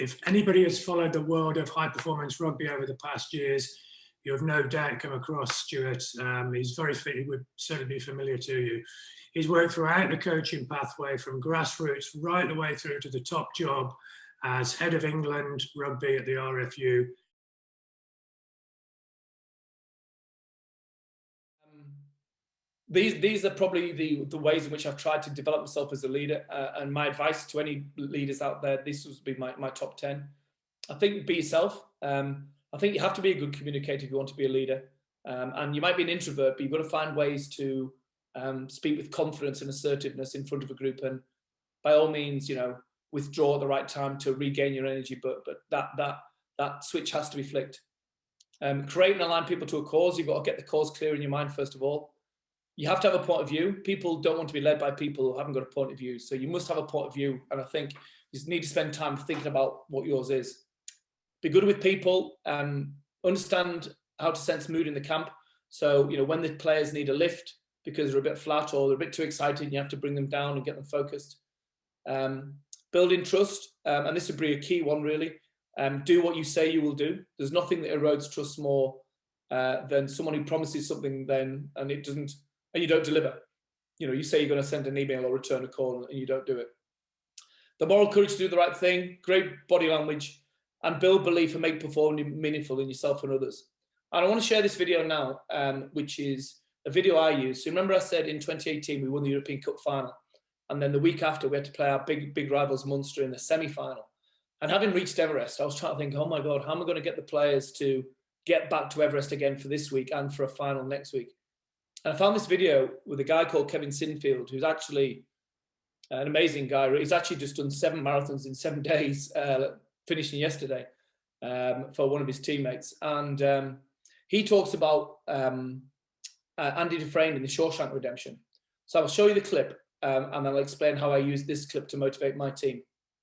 If anybody has followed the world of high-performance rugby over the past years, you have no doubt come across Stuart. He's very fit, he would certainly be familiar to you. He's worked throughout the coaching pathway from grassroots right the way through to the top job as head of England rugby at the RFU. These are probably the ways in which I've tried to develop myself as a leader, and my advice to any leaders out there, this would be my top 10. I think be yourself. I think you have to be a good communicator if you want to be a leader, and you might be an introvert, but you've got to find ways to speak with confidence and assertiveness in front of a group, and by all means, withdraw at the right time to regain your energy, but that switch has to be flicked. Create and align people to a cause. You've got to get the cause clear in your mind first of all. You have to have a point of view. People don't want to be led by people who haven't got a point of view. So you must have a point of view. And I think you need to spend time thinking about what yours is. Be good with people. Understand how to sense mood in the camp. So, when the players need a lift because they're a bit flat or they're a bit too excited, you have to bring them down and get them focused. Building trust. And this would be a key one, really. Do what you say you will do. There's nothing that erodes trust more than someone who promises something and it doesn't, and you don't deliver. You say you're going to send an email or return a call and you don't do it. The moral courage to do the right thing, great body language, and build belief and make performing meaningful in yourself and others. And I want to share this video now, which is a video I used. So remember I said in 2018 we won the European Cup final, and then the week after we had to play our big rivals Munster in the semi-final. And having reached Everest, I was trying to think, oh my God, how am I going to get the players to get back to Everest again for this week and for a final next week? And I found this video with a guy called Kevin Sinfield, who's actually an amazing guy. He's actually just done 7 marathons in 7 days, finishing yesterday for one of his teammates. And he talks about Andy Dufresne in the Shawshank Redemption. So I'll show you the clip and I'll explain how I use this clip to motivate my team.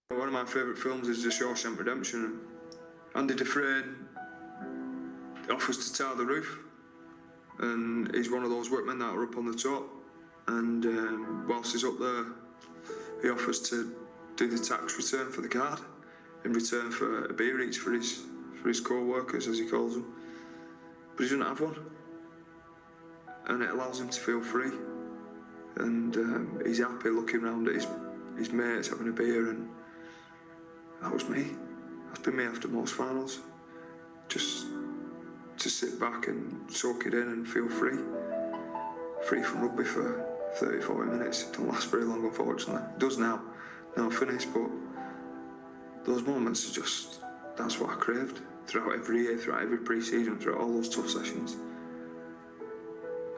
One of my favourite films is The Shawshank Redemption. Andy Dufresne offers to tar the roof, and he's one of those workmen that are up on the top, and whilst he's up there he offers to do the tax return for the guard in return for a beer each for his co-workers, as he calls them, but he doesn't have one, and it allows him to feel free, and he's happy looking around at his mates having a beer, and that was me. That's been me after most finals. Just to sit back and soak it in and feel free. Free from rugby for 30, 40 minutes. It don't last very long, unfortunately. It does now. Now finished, but those moments are just, that's what I craved. Throughout every year, throughout every pre-season, throughout all those tough sessions.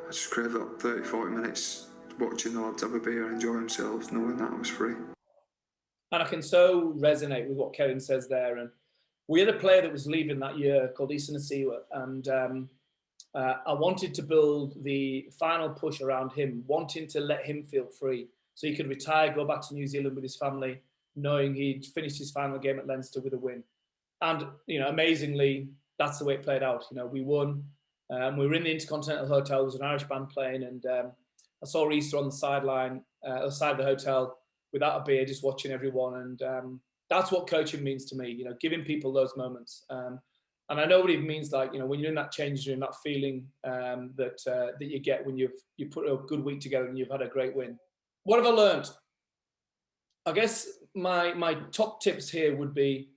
I just craved that 30, 40 minutes watching the lads have a beer, enjoy themselves, knowing that I was free. And I can so resonate with what Kevin says there. And we had a player that was leaving that year called Issa Nasiwa, and I wanted to build the final push around him, wanting to let him feel free so he could retire, go back to New Zealand with his family, knowing he'd finished his final game at Leinster with a win. And, amazingly, that's the way it played out. We won. We were in the Intercontinental Hotel. There was an Irish band playing, and I saw Issa on the sideline, outside the hotel, without a beer, just watching everyone. And that's what coaching means to me, giving people those moments. And I know what it means, like, when you're in that change room, that feeling that you get when you put a good week together and you've had a great win. What have I learned? I guess my top tips here would be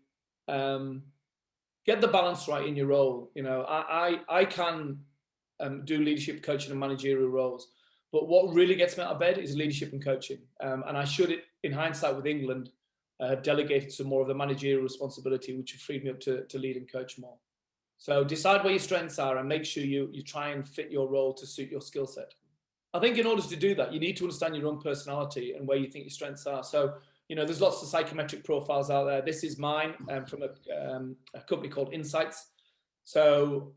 get the balance right in your role. I can do leadership, coaching and managerial roles, but what really gets me out of bed is leadership and coaching. And I should, in hindsight with England, have delegated some more of the managerial responsibility, which have freed me up to lead and coach more. So decide where your strengths are and make sure you try and fit your role to suit your skill set. I think in order to do that, you need to understand your own personality and where you think your strengths are. So, there's lots of psychometric profiles out there. This is mine from a company called Insights. So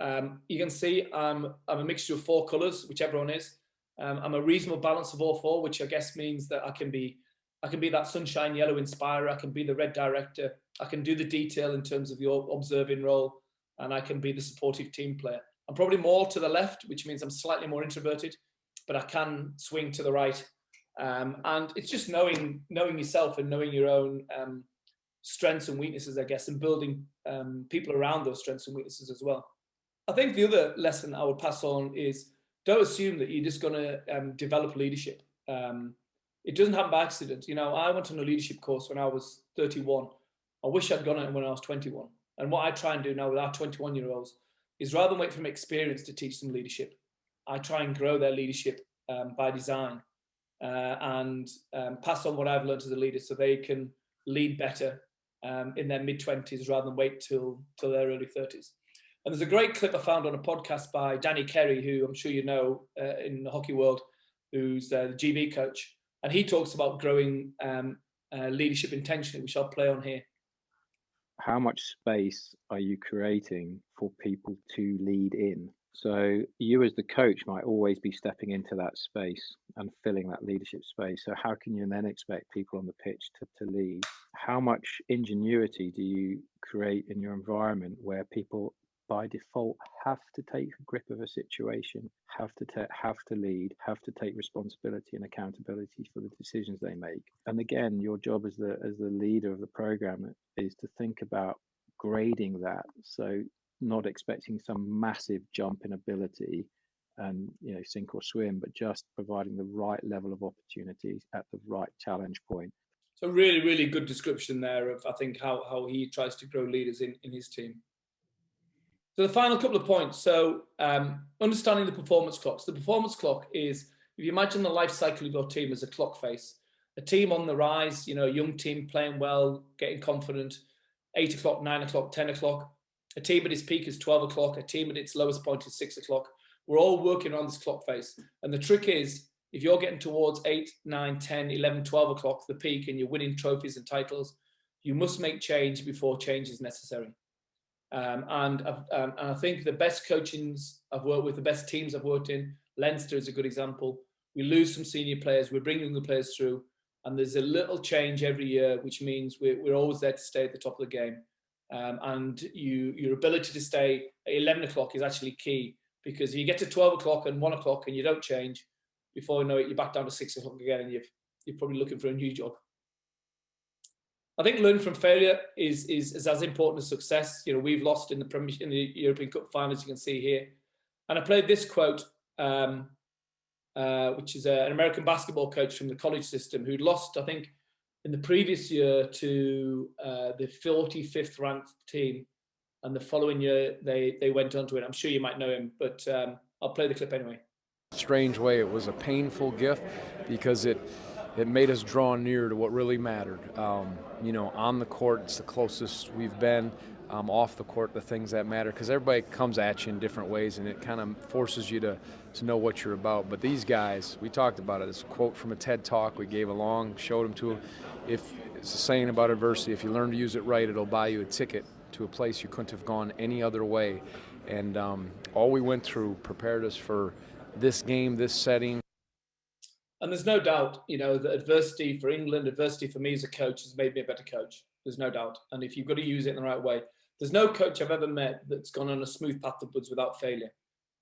you can see I'm a mixture of 4 colours, whichever one is. I'm a reasonable balance of all 4, which I guess means that I can be that sunshine yellow inspirer. I can be the red director. I can do the detail in terms of your observing role, and I can be the supportive team player. I'm probably more to the left, which means I'm slightly more introverted, but I can swing to the right. And it's just knowing yourself and knowing your own strengths and weaknesses, I guess, and building people around those strengths and weaknesses as well. I think the other lesson I would pass on is don't assume that you're just going to develop leadership. It doesn't happen by accident. You know, I went on a leadership course when I was 31. I wish I'd gone on it when I was 21. And what I try and do now with our 21-year-olds is rather than wait for them experience to teach them leadership, I try and grow their leadership by design and pass on what I've learned as a leader so they can lead better in their mid-20s rather than wait till their early 30s. And there's a great clip I found on a podcast by Danny Kerry, who I'm sure you know in the hockey world, who's the GB coach. And he talks about growing leadership intentionally, which I'll play on here. How much space are you creating for people to lead in? So you as the coach might always be stepping into that space and filling that leadership space. So how can you then expect people on the pitch to lead? How much ingenuity do you create in your environment where people by default have to take grip of a situation, have to lead, have to take responsibility and accountability for the decisions they make? And again, your job as the leader of the program is to think about grading that. So not expecting some massive jump in ability and, you know, sink or swim, but just providing the right level of opportunities at the right challenge point. So really, really good description there of, I think, how he tries to grow leaders in his team. So the final couple of points. So understanding the performance clocks. The performance clock is, if you imagine the life cycle of your team as a clock face, a team on the rise, you know, a young team playing well, getting confident, 8 o'clock, 9 o'clock, 10 o'clock. A team at its peak is 12 o'clock. A team at its lowest point is 6 o'clock. We're all working on this clock face. And the trick is, if you're getting towards 8, 9, 10, 11, 12 o'clock, the peak, and you're winning trophies and titles, you must make change before change is necessary. And I think the best coachings I've worked with, the best teams I've worked in, Leinster is a good example. We lose some senior players, we're bringing the players through, and there's a little change every year, which means we're always there to stay at the top of the game. And your ability to stay at 11 o'clock is actually key, because if you get to 12 o'clock and 1 o'clock and you don't change, before you know it, you're back down to 6 o'clock again, and you're probably looking for a new job. I think learning from failure is as important as success. You know, we've lost in the European Cup final, as you can see here. And I played this quote, which is an American basketball coach from the college system who'd lost, I think, in the previous year to the 45th ranked team. And the following year, they went on to win. I'm sure you might know him, but I'll play the clip anyway. Strange way, it was a painful gift because it made us draw near to what really mattered. You know, on the court, it's the closest we've been. Off the court, the things that matter, because everybody comes at you in different ways, and it kind of forces you to know what you're about. But these guys, we talked about it. It's a quote from a TED Talk we gave along, showed them to them. If it's a saying about adversity, if you learn to use it right, it'll buy you a ticket to a place you couldn't have gone any other way. And all we went through prepared us for this game, this setting. And there's no doubt, you know, that adversity for England, adversity for me as a coach has made me a better coach. There's no doubt. And if you've got to use it in the right way, there's no coach I've ever met that's gone on a smooth path upwards without failure.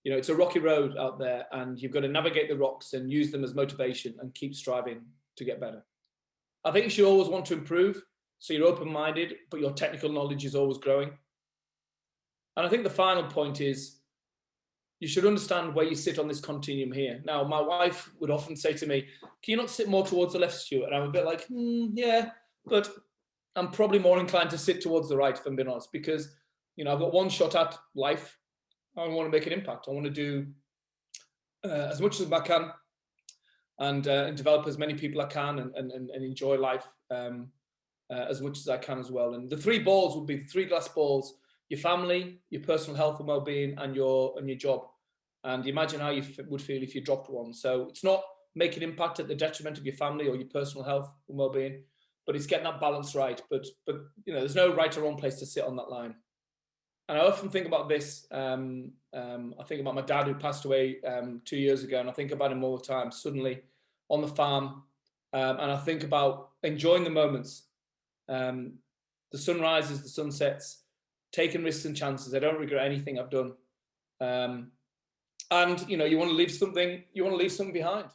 You know, it's a rocky road out there, and you've got to navigate the rocks and use them as motivation and keep striving to get better. I think you should always want to improve, so you're open-minded, but your technical knowledge is always growing. And I think the final point is you should understand where you sit on this continuum here. Now, my wife would often say to me, can you not sit more towards the left, Stuart? And I'm a bit like, yeah, but I'm probably more inclined to sit towards the right, if I'm being honest, because, you know, I've got one shot at life. I want to make an impact. I want to do as much as I can and develop as many people I can and enjoy life as much as I can as well. And the three balls would be the three glass balls: your family, your personal health and well-being, and your job. And imagine how you would feel if you dropped one. So it's not making impact at the detriment of your family or your personal health and well-being, but it's getting that balance right. But you know, there's no right or wrong place to sit on that line. And I often think about this. I think about my dad who passed away 2 years ago, and I think about him all the time. Suddenly on the farm, and I think about enjoying the moments, the sunrises, the sunsets, taking risks and chances. I don't regret anything I've done. And you know, you want to leave something behind.